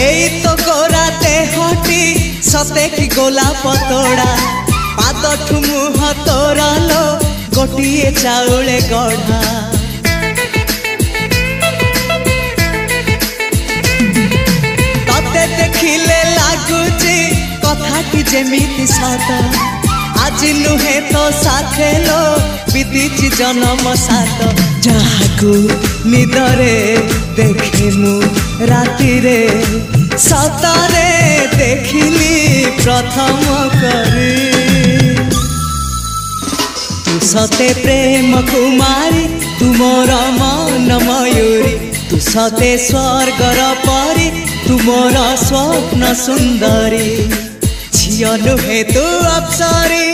एई तो गोरा देहटी सते कि गोलाप तोड़ा पाद ठुमुह तोरा लो गोटिए चाउले गढ़ा तते देखिले लागुची कथाटी जेमिति सत आज नुहे तो साथे लो बीतीची जन्म सात जहाकू निदरे देखे मु राति रे सतरे देखिली प्रथम करी तू सते प्रेम कुमारी तू मोर मन मयूरी तू सते स्वर्गर परी तू मोर स्वप्न सुंदरी झियो नुहे तू अप्सरी